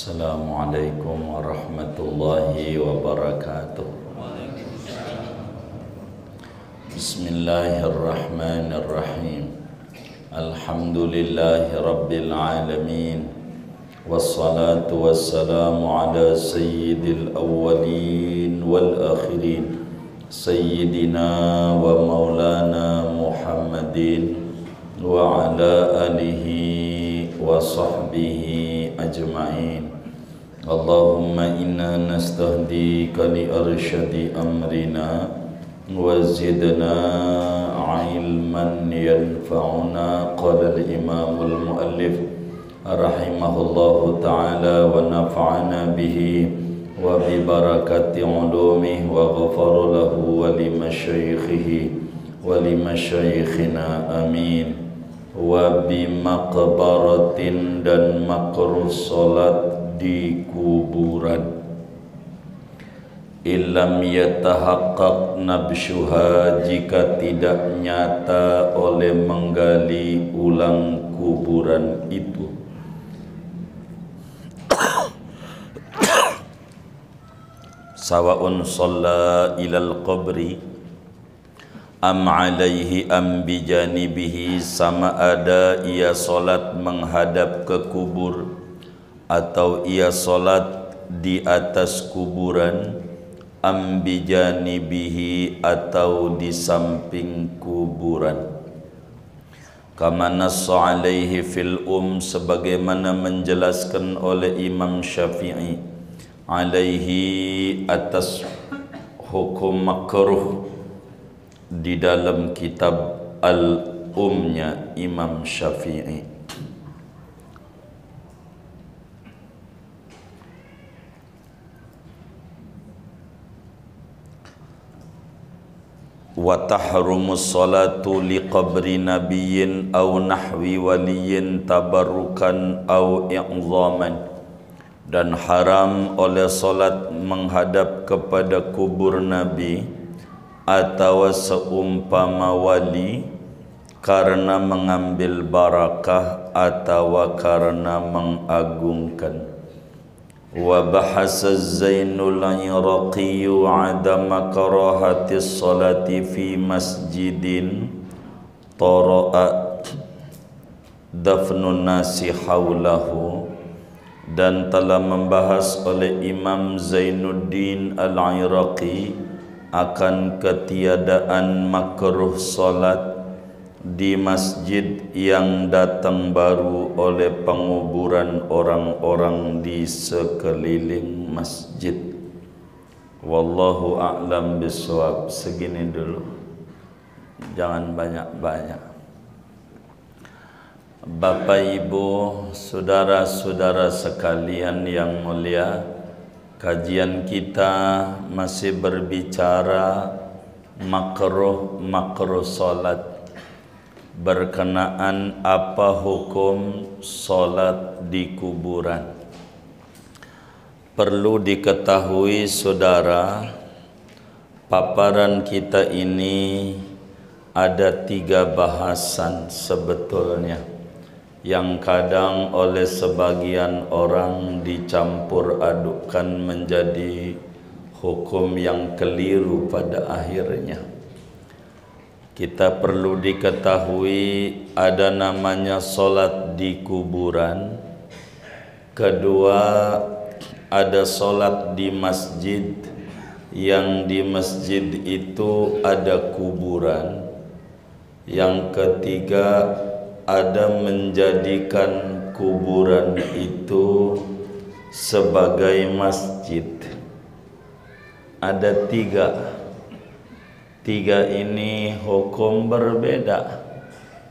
Assalamualaikum warahmatullahi wabarakatuh. Bismillahirrahmanirrahim. Alhamdulillahi rabbil alamin. Wassalatu wassalamu ala sayyidil awwalin wal akhirin, sayyidina wa maulana Muhammadin wa ala alihi wa sahbihi ajma'in. Allahumma inna nastahdika li arsyadi amrina wa zidna ilman yanfa'una. Qala al-imamul muallif rahimahullahu ta'ala wa nafa'ana bihi wa bi barakati ulumihi wa ghafara lahu wa li masyaikhihi wa li masyaikhina amin. Wa bi maqbaratin, dan makruh salat di kuburan. Illam yatahaqqaq nabsyuha, jika tidak nyata oleh menggali ulang kuburan itu. Sawa'un shalla ilal qabri am alaihi am bijanibihi, sama ada ia solat menghadap ke kubur atau ia solat di atas kuburan, am bijanibihi atau di samping kuburan. Kama nassa alaihi fil sebagaimana menjelaskan oleh Imam Syafi'i alaihi atas hukum makruh di dalam kitab Al-Nya Imam Syafi'i. Wa tahrumus salatu li qabri nabiyyin aw nahwi waliyyin tabarrukan aw i'zaman, dan haram oleh salat menghadap kepada kubur nabi atau seumpama wali karena mengambil barakah atau karena mengagungkan. Wa bahasa Zainul Iraqi adama karahatis salati fi masjidin tara'a dafnun nasi haulahu, dan telah membahas oleh Imam Zainuddin Al-Iraqi akan ketiadaan makruh salat di masjid yang datang baru oleh penguburan orang-orang di sekeliling masjid. Wallahu a'lam bishawab. Segini dulu, jangan banyak-banyak. Bapak Ibu, saudara-saudara sekalian yang mulia, kajian kita masih berbicara makruh salat, berkenaan apa hukum salat di kuburan. Perlu diketahui saudara, paparan kita ini ada 3 bahasan sebetulnya, yang kadang oleh sebagian orang dicampur adukkan menjadi hukum yang keliru pada akhirnya. Kita perlu diketahui ada namanya solat di kuburan. Kedua, ada solat di masjid, yang di masjid itu ada kuburan. Yang ketiga, ada menjadikan kuburan itu sebagai masjid. Ada 3. 3 ini hukum berbeda,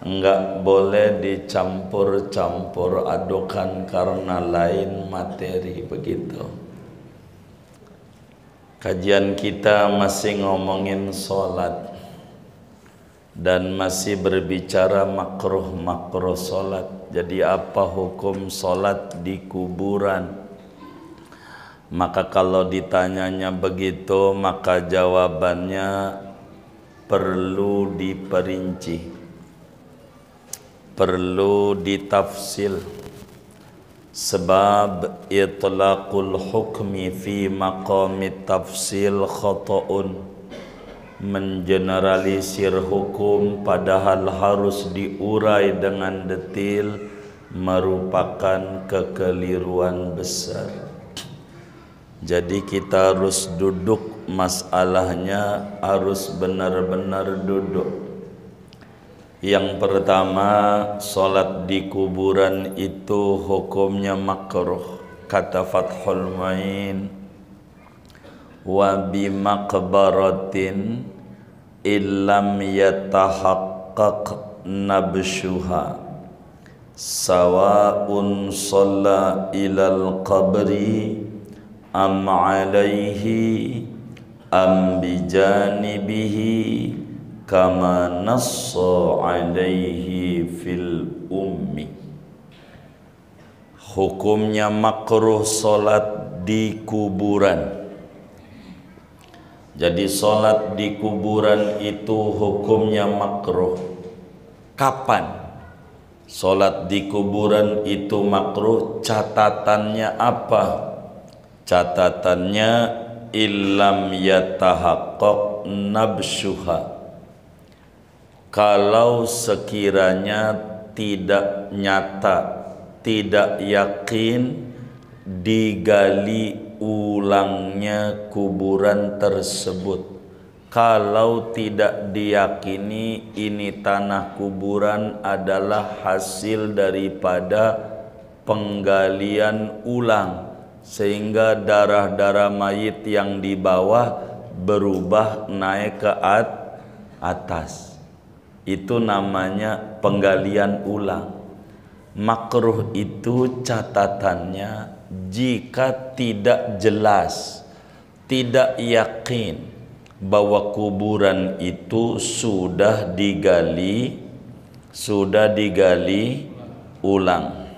enggak boleh dicampur-campur adukan karena lain materi begitu. Kajian kita masih ngomongin sholat dan masih berbicara makruh sholat. Jadi apa hukum sholat di kuburan? Maka kalau ditanyanya begitu, maka jawabannya perlu diperinci, perlu ditafsil, Sebab itlaqul hukmi fi maqami tafsil khata'un, mengeneralisir hukum padahal harus diurai dengan detail merupakan kekeliruan besar. Jadi kita harus duduk, masalahnya harus benar-benar duduk. Yang pertama, solat di kuburan itu hukumnya makruh. Kata Fathul Mu'in, wa bi maqbaratin illam yatahaqqaq nabshuha sawa'un shalla ilal qabri am alaihi am bijanibihi kama nassa alaihi fil ummi. Hukumnya makruh solat di kuburan. Jadi solat di kuburan itu hukumnya makruh. Kapan solat di kuburan itu makruh? Catatannya apa? Catatannya illam yatahaqqaq nabshuha, kalau sekiranya tidak nyata, tidak yakin digali ulangnya kuburan tersebut. Kalau tidak diyakini ini tanah kuburan adalah hasil daripada penggalian ulang, sehingga darah-darah mayit yang di bawah berubah naik ke atas. Itu namanya penggalian ulang. Makruh itu catatannya jika tidak jelas, tidak yakin bahwa kuburan itu sudah digali ulang.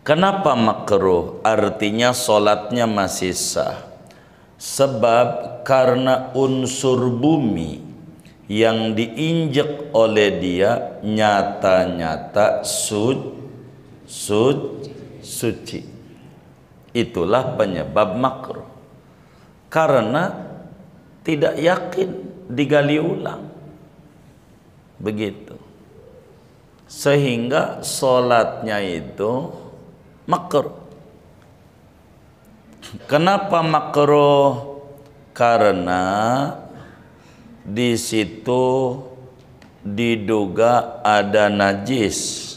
Kenapa makruh? Artinya solatnya masih sah. Sebab karena unsur bumi yang diinjek oleh dia nyata-nyata suci. Itulah penyebab makruh. Karena tidak yakin digali ulang. Begitu. Sehingga solatnya itu makruh. Kenapa makruh? Karena di situ diduga ada najis.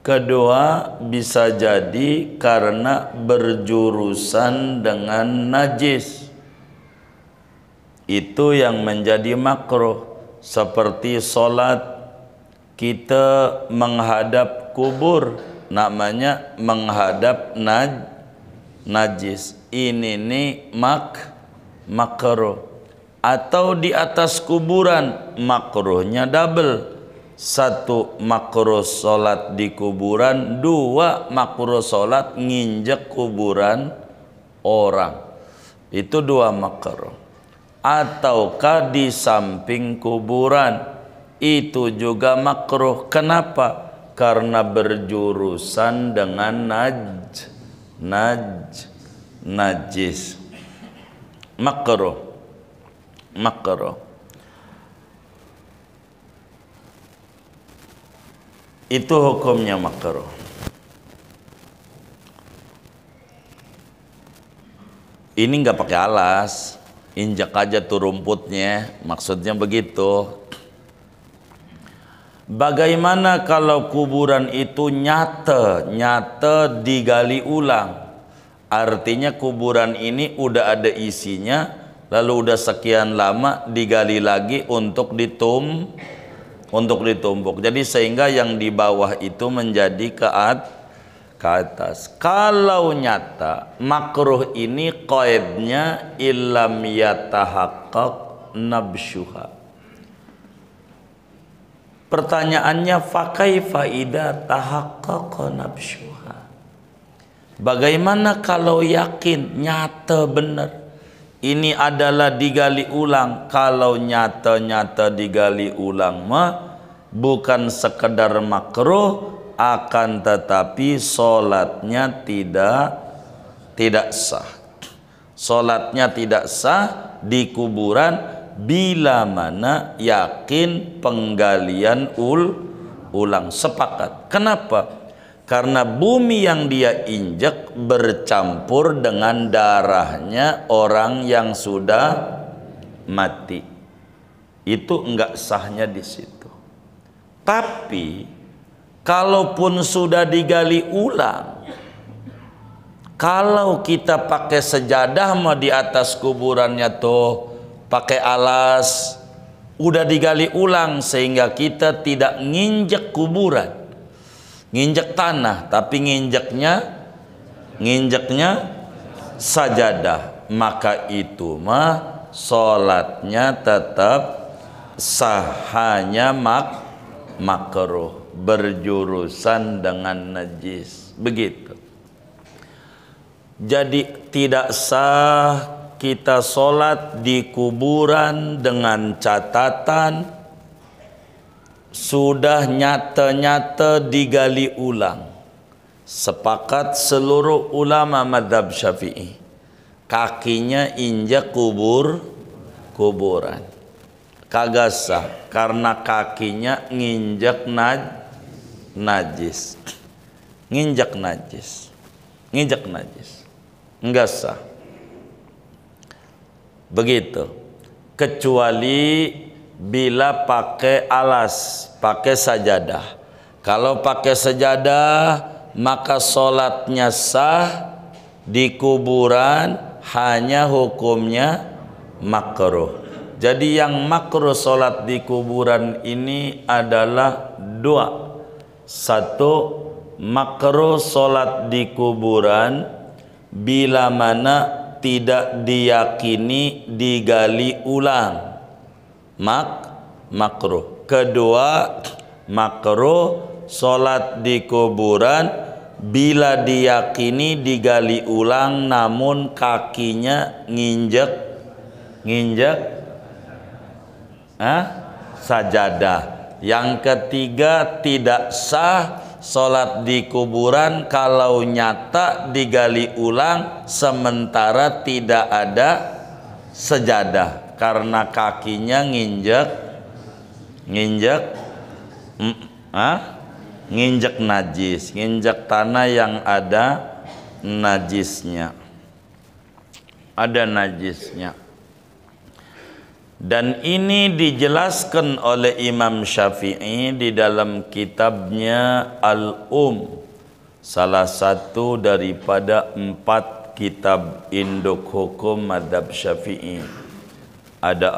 Kedua, bisa jadi karena berjurusan dengan najis. Itu yang menjadi makruh. Seperti solat kita menghadap kubur, namanya menghadap najis. Ini nih makruh. Atau di atas kuburan, makruhnya double. Satu, makruh solat di kuburan. Dua, makruh solat nginjek kuburan orang. Itu dua makruh. Ataukah di samping kuburan, itu juga makruh. Kenapa? Karena berjurusan dengan najis. Makruh. Itu hukumnya makruh. Ini nggak pakai alas, injak aja tuh rumputnya, maksudnya begitu. Bagaimana kalau kuburan itu nyata digali ulang? Artinya kuburan ini udah ada isinya, lalu udah sekian lama digali lagi untuk ditumpuk. Jadi sehingga yang di bawah itu menjadi ke atas. Kalau nyata, makruh ini qaidnya illam yatahaqqaq nabshuha. Pertanyaannya, fakaifa idza tahaqqaqa nabshuha? Bagaimana kalau yakin nyata benar ini adalah digali ulang? Kalau nyata digali ulang mah bukan sekedar makruh, akan tetapi solatnya tidak sah. Solatnya tidak sah di kuburan bila mana yakin penggalian ulang. Sepakat. Kenapa? Karena bumi yang dia injak bercampur dengan darahnya orang yang sudah mati. Itu enggak sahnya di situ. Tapi kalaupun sudah digali ulang, kalau kita pakai sejadah mah di atas kuburannya tuh pakai alas, udah digali ulang sehingga kita tidak nginjek kuburan, nginjek tanah, tapi nginjeknya sajadah, maka itu mah sholatnya tetap sah, hanya makruh, berjurusan dengan najis. Begitu. Jadi tidak sah kita sholat di kuburan dengan catatan sudah nyata-nyata digali ulang. Sepakat seluruh ulama mazhab Syafi'i, kakinya injak kuburan kagak sah karena kakinya nginjak najis, nginjak najis, enggak sah. Begitu. Kecuali bila pakai alas, pakai sajadah. Kalau pakai sajadah maka sholatnya sah di kuburan, hanya hukumnya makruh. Jadi yang makruh sholat di kuburan ini adalah dua. Satu, makruh sholat di kuburan bila mana tidak diyakini digali ulang, makruh. Kedua, makruh sholat di kuburan bila diyakini digali ulang namun kakinya nginjek sajadah. Yang ketiga, tidak sah sholat di kuburan kalau nyata digali ulang sementara tidak ada sejadah karena kakinya nginjek najis, nginjek tanah yang ada najisnya, Dan ini dijelaskan oleh Imam Syafi'i di dalam kitabnya salah satu daripada 4 kitab induk hukum mazhab Syafi'i. Ada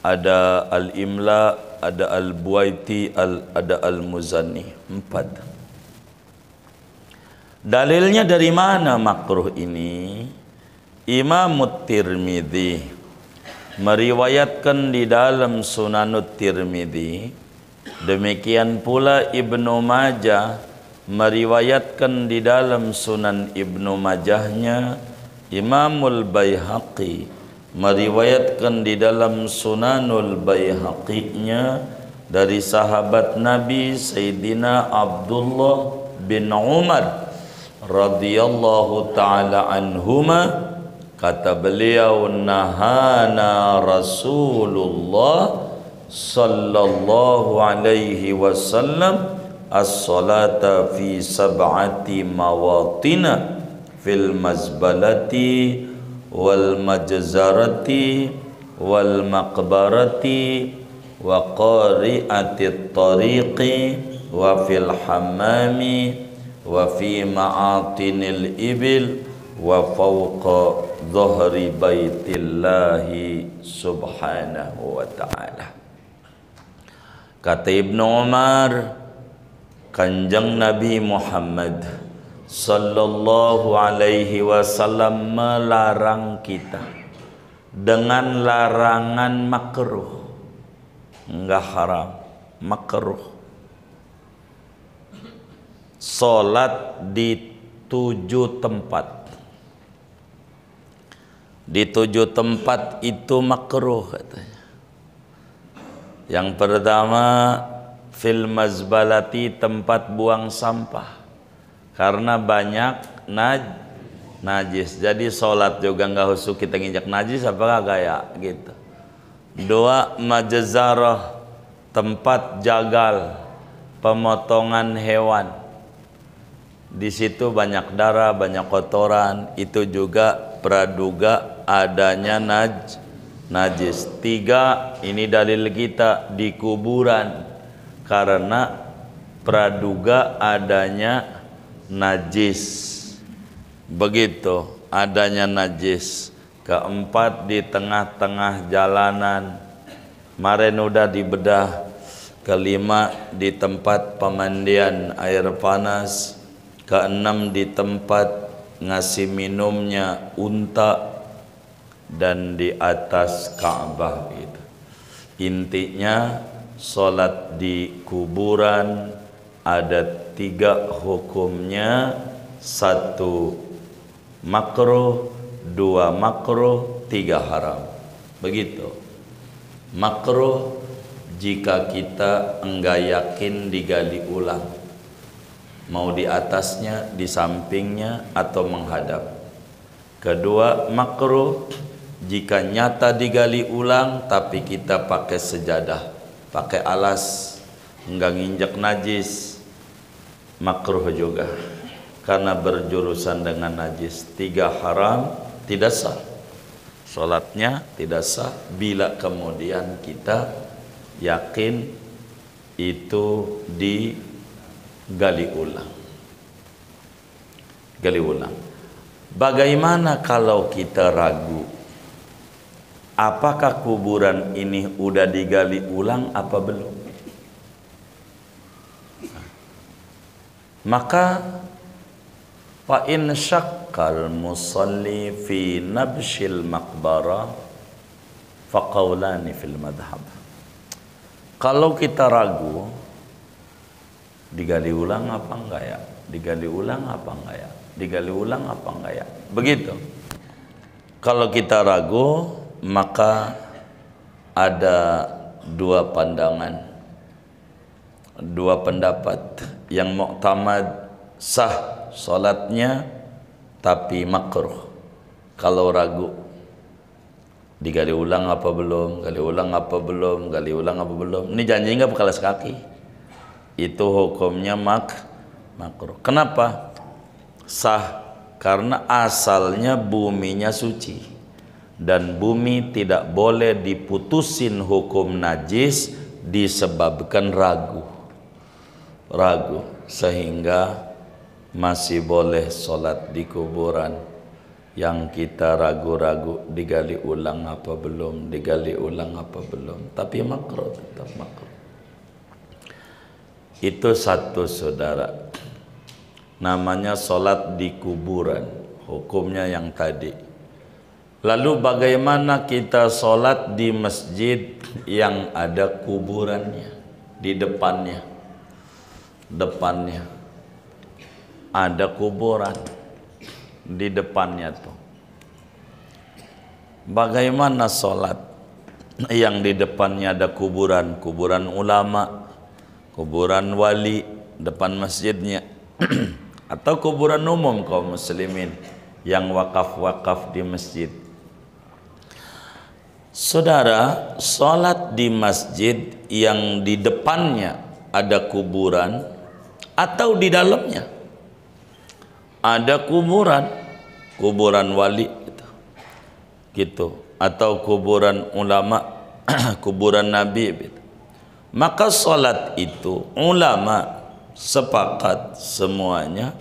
ada Al-Imla, ada Al-Buaiti, ada Al-Muzanni. 4. Dalilnya dari mana makruh ini? Imam Tirmidzi meriwayatkan di dalam Sunanut Tirmidzi, demikian pula Ibnu Majah meriwayatkan di dalam Sunan Ibnu Majahnya, Imamul Baihaqi meriwayatkan di dalam Sunanul Baihaqi-nya dari sahabat Nabi Sayyidina Abdullah bin Umar radhiyallahu taala anhuma. Kata beliau, nahana Rasulullah sallallahu alaihi wasallam as-salata fi sab'ati mawatina fil mazbalati wal majzarati wal maqbarati wa qari'atit tariqi wa fil hammami wa fi ma'atinil ibil wa fawqa dhahri baitillahi subhanahu wa ta'ala. Kata Ibnu Umar, Kanjeng Nabi Muhammad sallallahu alaihi wasallam melarang kita dengan larangan makruh, enggak haram, makruh, salat di 7 tempat. Di 7 tempat itu makruh katanya. Yang pertama, fil mazbalati, tempat buang sampah, karena banyak najis. Jadi sholat juga nggak husuk kita nginjak najis apa gaya gitu. Dua, majazarah, tempat jagal, pemotongan hewan. Di situ banyak darah, banyak kotoran, itu juga praduga adanya najis. Tiga, ini dalil kita di kuburan, karena praduga adanya najis. Begitu, adanya najis. Keempat, di tengah-tengah jalanan, kemarin udah dibedah. Kelima, di tempat pemandian air panas. Keenam, di tempat ngasih minumnya unta, dan di atas Ka'bah itu. Intinya sholat di kuburan ada 3 hukumnya. 1 makruh, 2 makruh, 3 haram. Begitu. Makruh jika kita enggak yakin digali ulang, mau di atasnya, di sampingnya, atau menghadap. Kedua, makruh jika nyata digali ulang tapi kita pakai sejadah, pakai alas, enggak nginjak najis, makruh juga karena berjurusan dengan najis. 3 haram, tidak sah sholatnya, tidak sah bila kemudian kita yakin itu digali ulang. Gali ulang. Bagaimana kalau kita ragu, apakah kuburan ini udah digali ulang apa belum? Maka fa in syakkal musalli fi nabshil maqbara fa qawlani fil madhab. Kalau kita ragu, digali ulang apa enggak ya? Digali ulang apa enggak ya? Digali ulang apa enggak ya? Begitu. Kalau kita ragu, maka ada 2 pandangan, 2 pendapat. Yang muktamad sah salatnya tapi makruh. Kalau ragu, digali ulang apa belum, gali ulang apa belum, gali ulang apa belum, ini janji nggak bekalas kaki, itu hukumnya makruh. Kenapa sah? Karena asalnya buminya suci, dan bumi tidak boleh diputusin hukum najis disebabkan ragu, sehingga masih boleh sholat di kuburan. Yang kita ragu-ragu digali ulang apa belum, digali ulang apa belum, tapi makruh, tetap makruh. Itu satu, saudara, namanya sholat di kuburan, hukumnya yang tadi. Lalu bagaimana kita sholat di masjid yang ada kuburannya di depannya ada kuburan di depannya tuh. Bagaimana sholat yang di depannya ada kuburan, kuburan ulama, kuburan wali depan masjidnya atau kuburan umum kaum muslimin yang wakaf-wakaf di masjid? Saudara, sholat di masjid yang di depannya ada kuburan atau di dalamnya ada kuburan, kuburan wali gitu, atau kuburan ulama, kuburan nabi gitu, maka sholat itu ulama sepakat semuanya,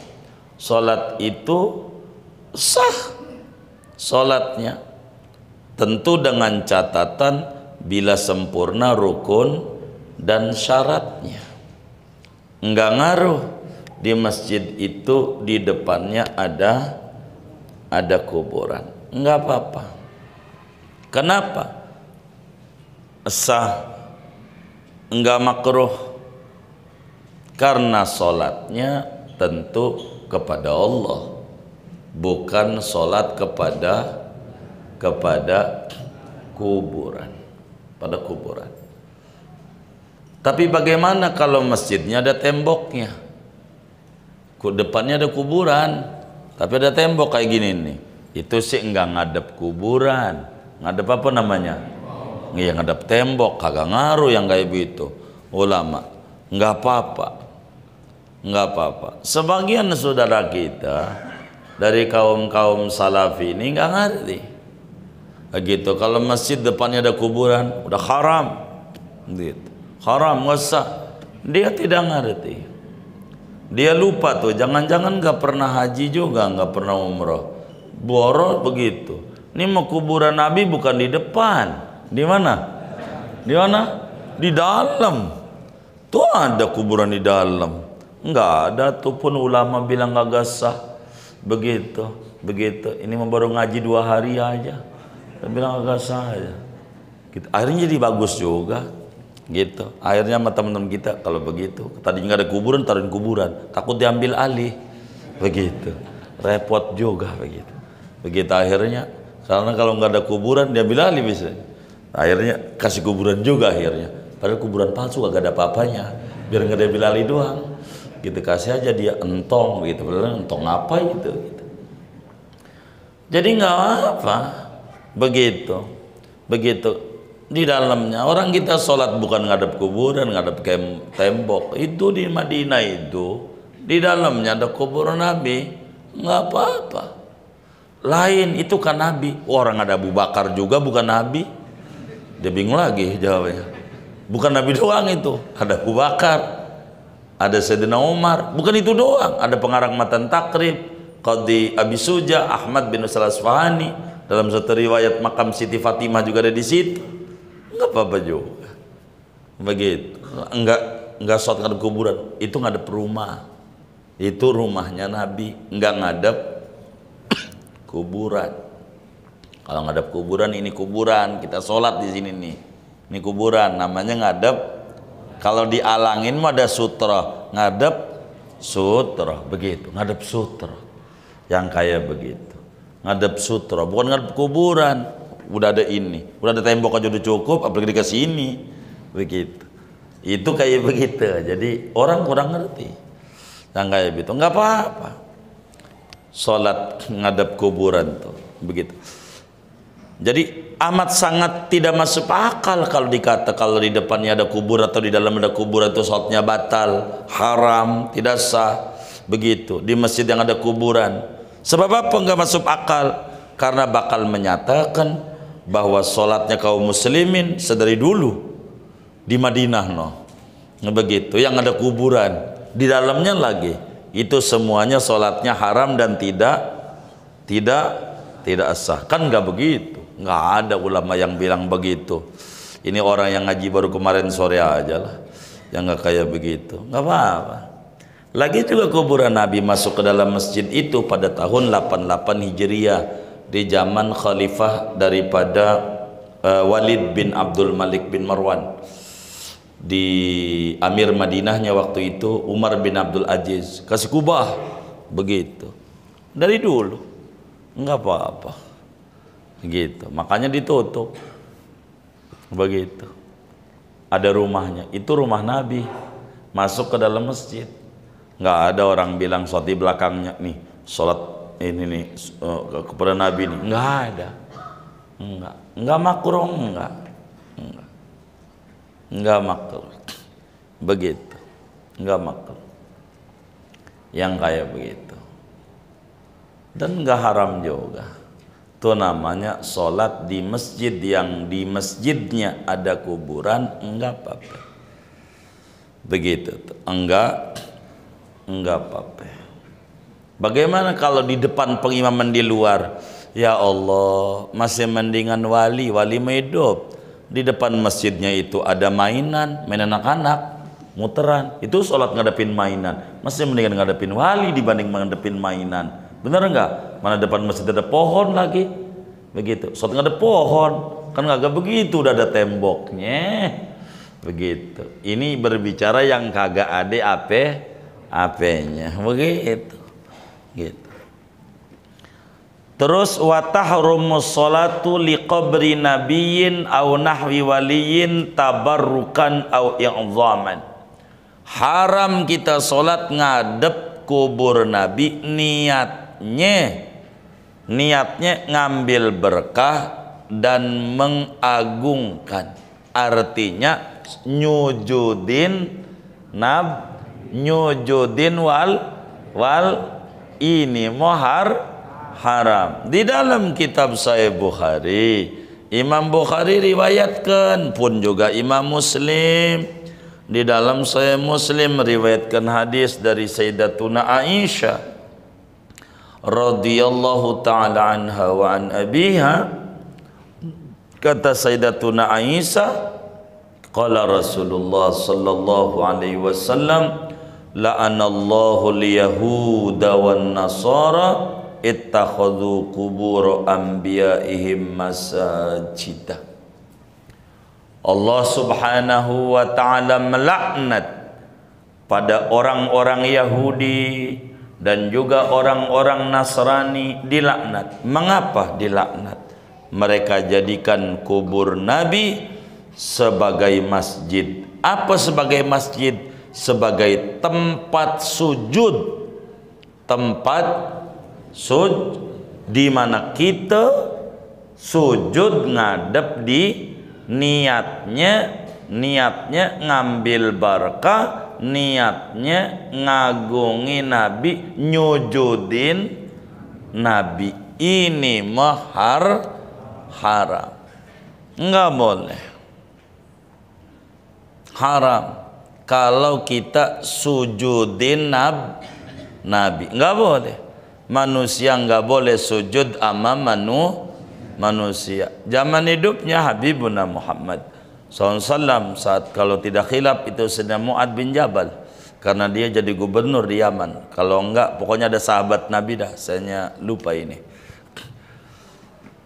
sholat itu sah sholatnya, tentu dengan catatan bila sempurna rukun dan syaratnya. Enggak ngaruh di masjid itu di depannya ada kuburan, enggak apa-apa. Kenapa? Sah, enggak makruh, karena sholatnya tentu kepada Allah, bukan sholat kepada kuburan, pada kuburan. Tapi bagaimana kalau masjidnya ada temboknya? Depannya ada kuburan, tapi ada tembok kayak gini nih. Itu sih enggak ngadep kuburan. Ngadep apa namanya? Iya, ngadep tembok, kagak ngaruh yang kayak begitu. Ulama, enggak apa-apa. Enggak apa-apa. Sebagian saudara kita dari kaum-kaum salafi ini enggak ngerti. Begitu, kalau masjid depannya ada kuburan, udah haram. Gitu. Haram, nggak sah. Dia tidak ngerti. Dia lupa tuh, jangan-jangan nggak pernah haji juga, nggak pernah umroh. Boro begitu. Ini mau kuburan Nabi bukan di depan. Di mana? Di mana? Di dalam. Tuh ada kuburan di dalam. Nggak ada tuh pun ulama bilang nggak sah. Begitu, begitu. Ini baru ngaji 2 hari aja. Dia bilang nggak sah aja. Gitu. Akhirnya jadi bagus juga. Gitu. Akhirnya sama teman-teman kita kalau begitu, tadi nggak ada kuburan, taruhin kuburan, takut diambil alih, begitu, repot juga begitu. Begitu akhirnya, karena kalau nggak ada kuburan diambil alih bisa. Akhirnya kasih kuburan juga akhirnya, padahal kuburan palsu gak ada apa-apanya, biar nggak diambil alih doang. Gitu, kasih aja dia entong gitu, padahal entong apa itu. Gitu. Jadi nggak apa, begitu, begitu. Di dalamnya orang kita sholat bukan ngadep kuburan, ngadep tembok. Itu di Madinah itu di dalamnya ada kuburan Nabi, nggak apa-apa. Lain itu kan Nabi. Orang ada Abu Bakar juga bukan Nabi. Dia bingung lagi jawabnya. Bukan Nabi doang itu, ada Abu Bakar, ada Sayyidina Umar. Bukan itu doang, ada pengarang matan takrib, Qadhi Abi Suja, Ahmad bin Usal Asfahani. Dalam satu riwayat makam Siti Fatimah juga ada di situ. Enggak apa-apa juga. Begitu. Enggak sholat ngadep kuburan. Itu ngadep rumah. Itu rumahnya Nabi. Enggak ngadep kuburan. Kalau ngadep kuburan, ini kuburan. Kita sholat di sini nih. Ini kuburan. Namanya ngadep. Kalau dialangin mah ada sutra. Ngadep sutra. Begitu. Ngadep sutra. Yang kayak begitu. Ngadep sutra. Bukan ngadep kuburan. Udah ada ini, udah ada tembok aja udah cukup, apalagi dikasih ini, begitu. Itu kayak begitu. Jadi orang kurang ngerti yang kayak begitu. Nggak apa-apa sholat ngadep kuburan tuh, begitu. Jadi amat sangat tidak masuk akal kalau dikata kalau di depannya ada kubur atau di dalam ada kuburan itu sholatnya batal, haram, tidak sah, begitu. Di masjid yang ada kuburan, sebab apa nggak masuk akal? Karena bakal menyatakan bahwa sholatnya kaum muslimin sedari dulu di Madinah begitu, yang ada kuburan di dalamnya lagi, itu semuanya sholatnya haram dan tidak sah. Kan nggak begitu, nggak ada ulama yang bilang begitu. Ini orang yang ngaji baru kemarin sore aja lah yang nggak kayak begitu. Nggak apa-apa. Lagi juga kuburan Nabi masuk ke dalam masjid itu pada tahun 88 Hijriah, di zaman khalifah daripada Walid bin Abdul Malik bin Marwan. Di Amir Madinahnya waktu itu Umar bin Abdul Aziz kasih kubah begitu. Dari dulu nggak apa-apa gitu, makanya ditutup begitu. Ada rumahnya, itu rumah Nabi, masuk ke dalam masjid. Nggak ada orang bilang sholat di belakangnya nih, sholat ini nih kepada Nabi nih, nggak ada, nggak makruh, nggak makruh, begitu, nggak makruh, yang kayak begitu, dan nggak haram juga. Itu namanya sholat di masjid yang di masjidnya ada kuburan, nggak apa-apa, begitu, enggak apa-apa. Bagaimana kalau di depan pengimaman di luar? Ya Allah, masih mendingan wali hidup. Di depan masjidnya itu ada mainan anak-anak, muteran. Itu sholat ngadepin mainan. Masih mendingan ngadepin wali dibanding ngadepin mainan. Bener enggak? Mana depan masjid ada pohon lagi. Begitu. Sholat ngadep pohon. Kan kagak begitu, udah ada temboknya. Begitu. Ini berbicara yang kagak ada apa? apenya begitu gitu. Terus wa tahrumus salatu liqabri nabiyyin aw nahwi waliyin tabarrukan aw i'zaman. Haram kita salat ngadep kubur nabi, niatnya ngambil berkah dan mengagungkan. Artinya nyujudin wal ini haram. Di dalam kitab Sahih Bukhari, Imam Bukhari riwayatkan, pun juga Imam Muslim di dalam Sahih Muslim riwayatkan hadis dari Sayyidatuna Aisyah radhiyallahu taala anha wa an abiha. Kata Sayyidatuna Aisyah, qala Rasulullah sallallahu alaihi wasallam, la'anallahu al-yahuda wan nasara ittakhadhu qubur anbiya'ihim masajida. Allah subhanahu wa ta'ala melaknat pada orang-orang Yahudi dan juga orang-orang Nasrani, dilaknat. Mengapa dilaknat? Mereka jadikan kubur Nabi sebagai masjid. Apa sebagai masjid? Sebagai tempat sujud. Di mana kita sujud ngadep di niatnya ngambil barakah, niatnya ngagungi Nabi, nyujudin Nabi. Ini haram, nggak boleh, haram. Kalau kita sujudin Nabi, nggak boleh. Manusia nggak boleh sujud sama manusia. Zaman hidupnya Habibuna Muhammad SAW, saat kalau tidak khilaf itu sedang Mu'ad bin Jabal, karena dia jadi gubernur di Yaman. Kalau enggak, pokoknya ada sahabat Nabi dah, saya lupa ini.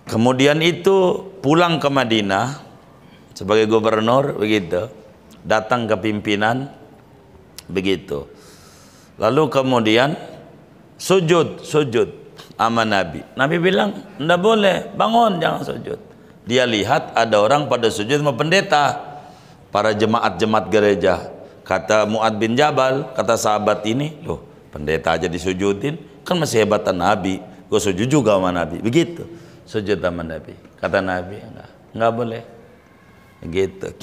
Kemudian itu pulang ke Madinah sebagai gubernur, begitu, datang ke pimpinan, begitu. Lalu kemudian sujud sama Nabi. Nabi bilang, enggak boleh, bangun, jangan sujud. Dia lihat ada orang pada sujud sama pendeta, para jemaat gereja. Kata Mu'ad bin Jabal, kata sahabat ini, loh pendeta aja disujudin, kan masih hebatan Nabi, gue sujud juga sama Nabi. Begitu, sujud sama Nabi. Kata Nabi, enggak boleh. Begitu.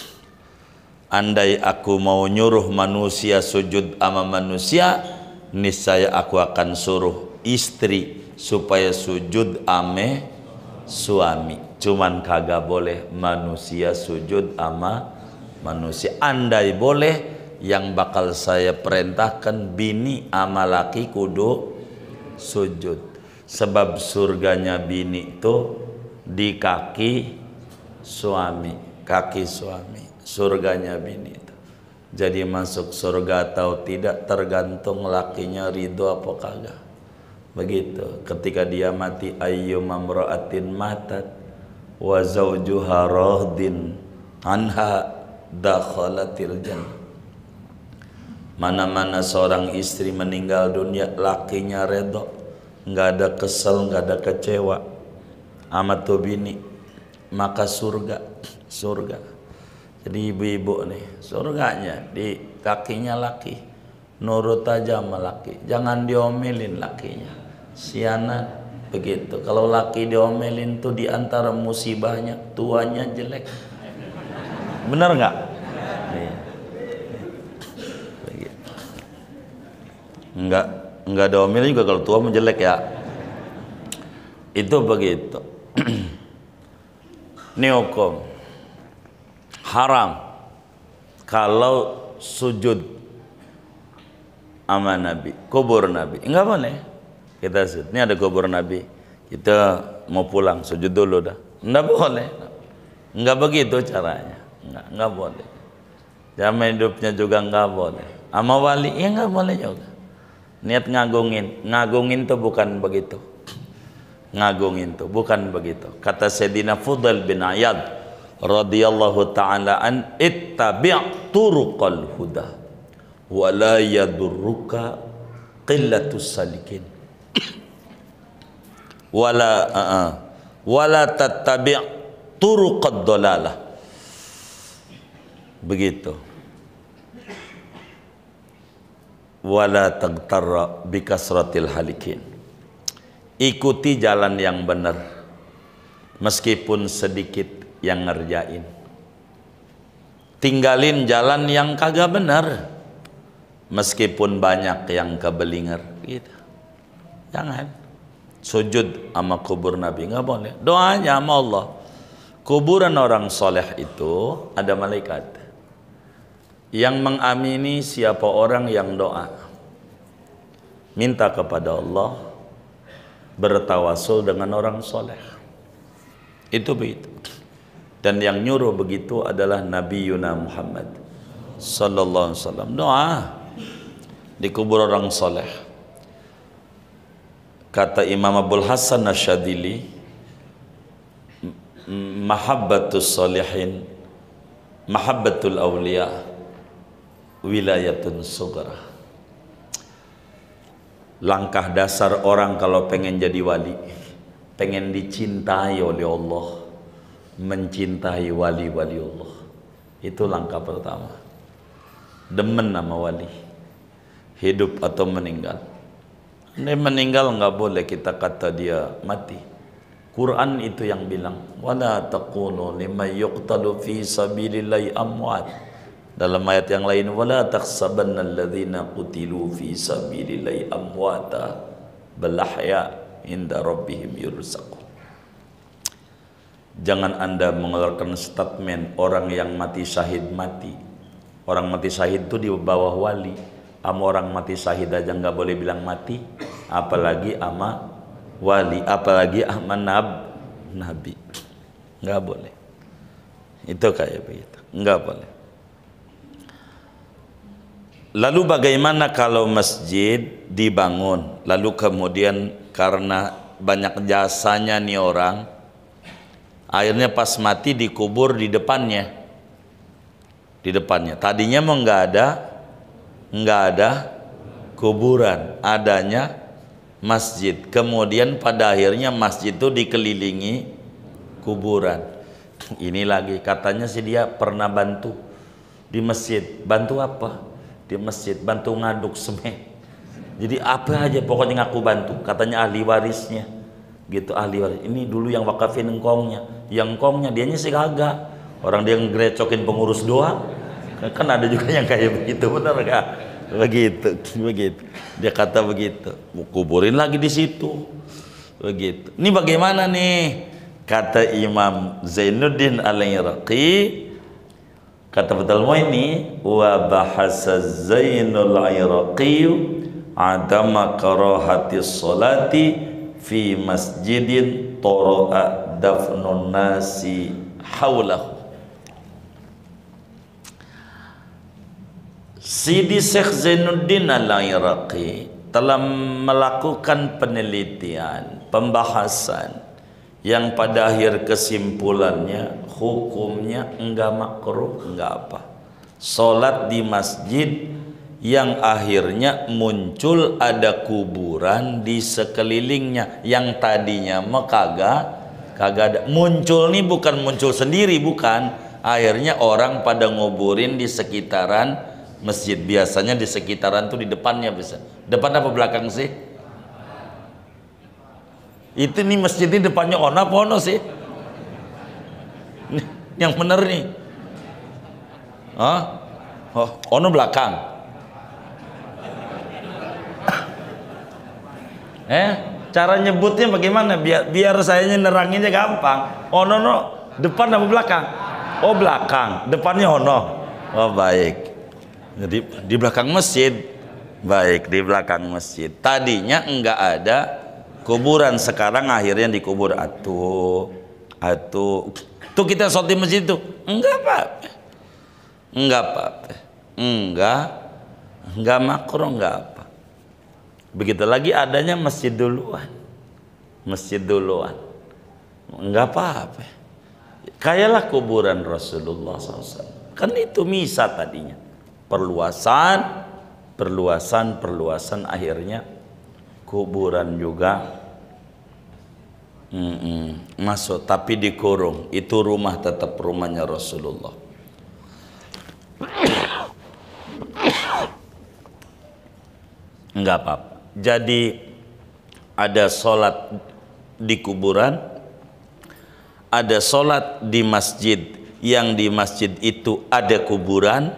Andai aku mau nyuruh manusia sujud sama manusia, niscaya aku akan suruh istri supaya sujud ame suami. Cuman kagak boleh manusia sujud sama manusia. Andai boleh, yang bakal saya perintahkan bini sama laki kudu sujud. Sebab surganya bini itu di kaki suami, surganya bini itu. Jadi masuk surga atau tidak tergantung lakinya ridho apa kagak. Begitu. Ketika dia mati, ayyuma imra'atin matat wa zawjuha rahdin anha dakhalatil jannah. Mana-mana seorang istri meninggal dunia, lakinya redho, nggak ada kesel, nggak ada kecewa amat tuh bini, maka surga. Jadi ibu-ibu nih, surganya di kakinya laki, nurut aja sama laki, jangan diomelin lakinya, sianan. Begitu. Kalau laki diomelin tuh diantara musibahnya, tuanya jelek. Bener nggak? Enggak diomelin juga kalau tua menjelek ya. Itu begitu. Ini hukum haram kalau sujud sama Nabi, kubur Nabi, enggak boleh kita sujud. Ini ada kubur Nabi, kita mau pulang sujud dulu dah, enggak boleh, enggak begitu caranya, enggak boleh. Zaman hidupnya juga enggak boleh. Sama wali ya enggak boleh juga. Niat ngagungin tuh bukan begitu. Ngagungin tuh bukan begitu. Kata Sayyidina Fudail bin Iyad radhiyallahu ta'ala an, ittabi' turuqal huda wa la yadurruka qillatus salikin wala tattabi' turuqad dhalalah. Begitu. Wala taghtarra bikasratil halikin. Ikuti jalan yang benar meskipun sedikit yang ngerjain. Tinggalin jalan yang kagak benar meskipun banyak yang kebelinger gitu. Jangan sujud sama kubur Nabi, nggak boleh. Doanya sama Allah. Kuburan orang soleh itu ada malaikat yang mengamini siapa orang yang doa, minta kepada Allah, bertawasul dengan orang soleh. Itu begitu. Dan yang nyuruh begitu adalah Nabi Yuna Muhammad sallallahu alaihi wasallam. Doa di kubur orang soleh. Kata Imam Abdul Hasan Asyadili, mahabbatus solihin, mahabbatul awliya, wilayatun sughra. Langkah dasar orang kalau pengen jadi wali, pengen dicintai oleh Allah, mencintai wali-wali Allah. Itu langkah pertama. Demen nama wali, hidup atau meninggal. Ini meninggal nggak boleh kita kata dia mati. Quran itu yang bilang, wala taqulu liman yuqtalu fi sabilillahi amwat. Dalam ayat yang lain, wala tahsabanna alladzina qutilu fi sabilillahi amwata bal ahya inda rabbihim yurzaqun. Jangan Anda mengeluarkan statement orang yang mati syahid mati. Orang mati syahid itu di bawah wali. Ama orang mati syahid aja nggak boleh bilang mati, apalagi ama wali, apalagi ama nabi, nggak boleh. Itu kayak begitu, nggak boleh. Lalu bagaimana kalau masjid dibangun, lalu kemudian karena banyak jasanya nih orang, akhirnya pas mati dikubur di depannya, Tadinya mau nggak ada kuburan, adanya masjid. Kemudian pada akhirnya masjid itu dikelilingi kuburan. Ini lagi katanya sih dia pernah bantu di masjid. Bantu apa? Di masjid bantu ngaduk semen. Jadi apa aja pokoknya ngaku bantu. Katanya ahli warisnya. Gitu, ahli waris. Ini dulu yang wakafin engkongnya. Yang engkongnya dianya sih kagak. Orang dia ngerecokin pengurus doang. Kan ada juga yang kayak begitu, benar gak? Begitu. Dia kata begitu. Kuburin lagi di situ. Begitu. Ini bagaimana nih? Kata Imam Zainuddin Al-Iraqi, kata betul mau ini, wa bahasa Zainul Iraqi adama karahati sholati fi masjidin toro'a dafnun nasi haulahu. Sidi Syekh Zainuddin Al-Iraqi telah melakukan penelitian, pembahasan yang pada akhir kesimpulannya hukumnya enggak makruh, enggak apa. Salat di masjid yang akhirnya muncul ada kuburan di sekelilingnya, yang tadinya mah kagak ada. Muncul nih bukan muncul sendiri, bukan. Akhirnya orang pada nguburin di sekitaran masjid. Biasanya di sekitaran tuh di depannya bisa. Depan apa belakang sih? Itu nih masjid ini depannya ono apa ono sih? Yang bener nih. Hah? Oh, ono belakang. Cara nyebutnya bagaimana? Biar saya neranginnya gampang. Ono no depan apa belakang? Oh belakang. Depannya ono. Oh baik. Jadi di belakang masjid. Baik, di belakang masjid. Tadinya enggak ada kuburan, sekarang akhirnya dikubur. Tuh kita sholat di masjid itu enggak apa-apa, enggak makruh, enggak apa. Begitu lagi adanya masjid duluan, enggak apa-apa. Kayalah kuburan Rasulullah SAW. Kan itu misa tadinya, perluasan, akhirnya kuburan juga Masuk tapi dikurung. Itu rumah tetap rumahnya Rasulullah. Enggak apa-apa. Jadi ada sholat di kuburan, ada sholat di masjid, yang di masjid itu ada kuburan,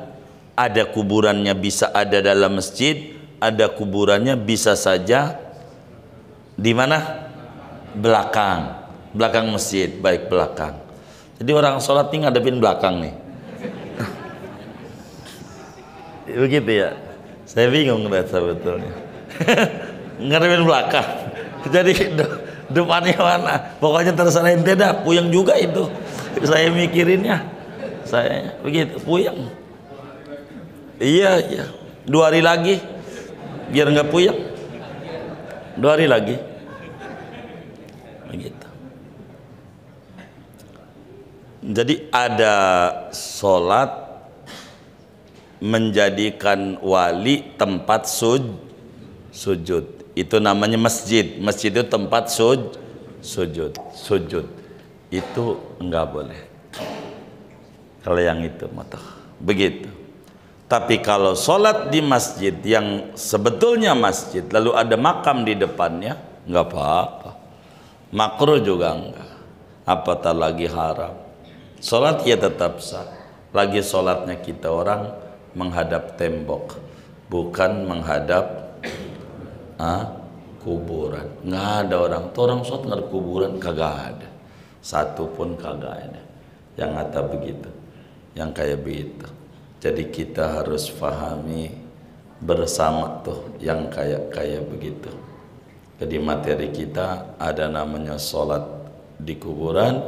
ada kuburannya bisa ada dalam masjid, ada kuburannya bisa saja di mana? Belakang masjid, baik belakang. Jadi orang sholat ini ngadepin belakang nih. Begitu ya. Saya bingung sebetulnya. Ngadepin belakang. Jadi depannya mana? Pokoknya terserah ente dah, puyeng juga itu. Saya mikirinnya. Saya begitu, puyeng. Iya. 2 hari lagi biar nggak puyeng. 2 hari lagi. Begitu. Jadi ada sholat menjadikan wali tempat sujud. Itu namanya masjid. Masjid itu tempat sujud. Itu enggak boleh. Kalau yang itu mata begitu. Tapi kalau sholat di masjid yang sebetulnya masjid lalu ada makam di depannya, enggak apa-apa. Makruh juga enggak. Apatah lagi haram. Sholat ya tetap sah. Lagi sholatnya kita orang menghadap tembok, bukan menghadap kuburan. Nggak ada orang. Tuh orang sholat ngadep kuburan kagak ada. Satu pun kagak ada. Yang kata begitu, yang kayak begitu. Jadi kita harus pahami bersama tuh yang kayak begitu. Jadi materi kita ada namanya sholat di kuburan,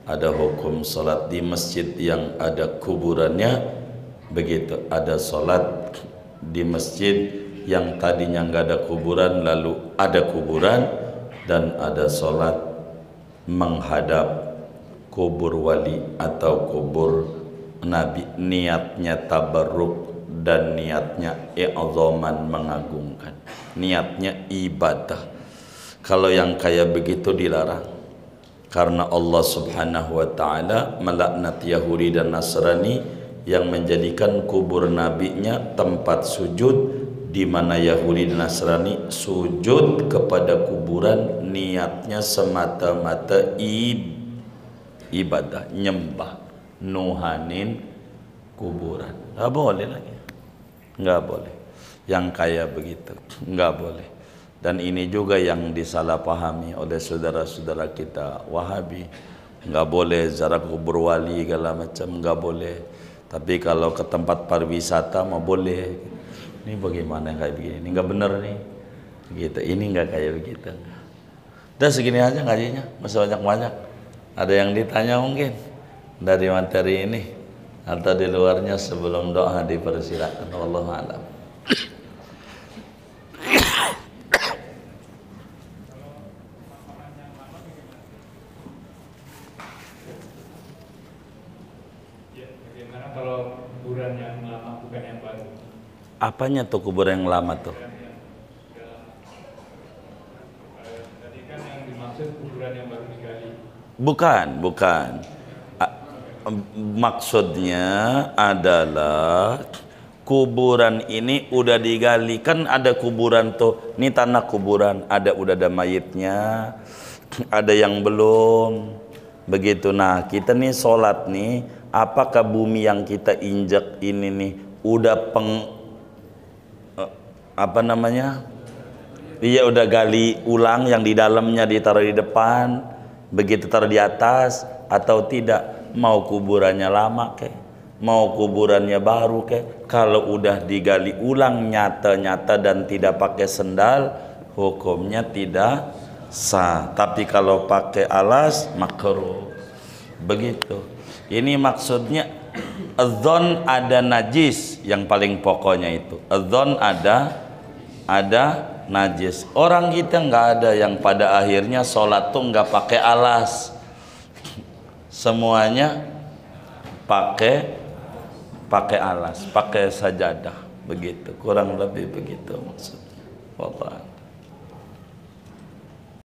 ada hukum sholat di masjid yang ada kuburannya, begitu. Ada sholat di masjid yang tadinya nggak ada kuburan lalu ada kuburan, dan ada sholat menghadap kubur wali atau kubur nabi, niatnya tabarruk dan niatnya i'zaman, mengagungkan, niatnya ibadah. Kalau yang kayak begitu dilarang, karena Allah Subhanahu wa ta'ala melaknat Yahudi dan Nasrani yang menjadikan kubur nabinya tempat sujud, di mana Yahudi dan Nasrani sujud kepada kuburan niatnya semata-mata ibadah, nyembah, nuhanin kuburan. Nggak boleh lagi, nggak boleh yang kayak begitu, nggak boleh. Dan ini juga yang disalahpahami oleh saudara-saudara kita Wahabi. Nggak boleh ziarah kubur wali segala macam, nggak boleh. Tapi kalau ke tempat pariwisata mah boleh. Ini bagaimana kayak begini? Ini nggak bener nih. Gitu. Ini nggak kayak begitu. Udah segini aja ngajinya, masih banyak-banyak. Ada yang ditanya mungkin dari materi ini atau di luarnya, sebelum doa dipersilakan. Wallahu a'lam. Kalau kuburan yang lama bukan yang baru. Apanya tuh kuburan yang lama tuh? Tadi kan yang dimaksud kuburan yang baru digali. Bukan. Maksudnya adalah kuburan ini udah digali. Kan ada kuburan tuh, ini tanah kuburan, udah ada mayitnya, ada yang belum. Begitu. Nah, kita nih sholat nih, apakah bumi yang kita injak ini nih udah Iya, udah gali ulang, yang di dalamnya ditaruh di depan, begitu taruh di atas, atau tidak? Mau kuburannya lama kek, mau kuburannya baru kek, kalau udah digali ulang nyata-nyata dan tidak pakai sendal, hukumnya tidak sah. Tapi kalau pakai alas makruh. Begitu. Ini maksudnya adzon ada najis, yang paling pokoknya itu. Adzon ada najis. Orang kita nggak ada yang pada akhirnya sholat tuh nggak pakai alas, semuanya pakai alas, pakai sajadah, begitu. Kurang lebih begitu maksudnya. Wallah.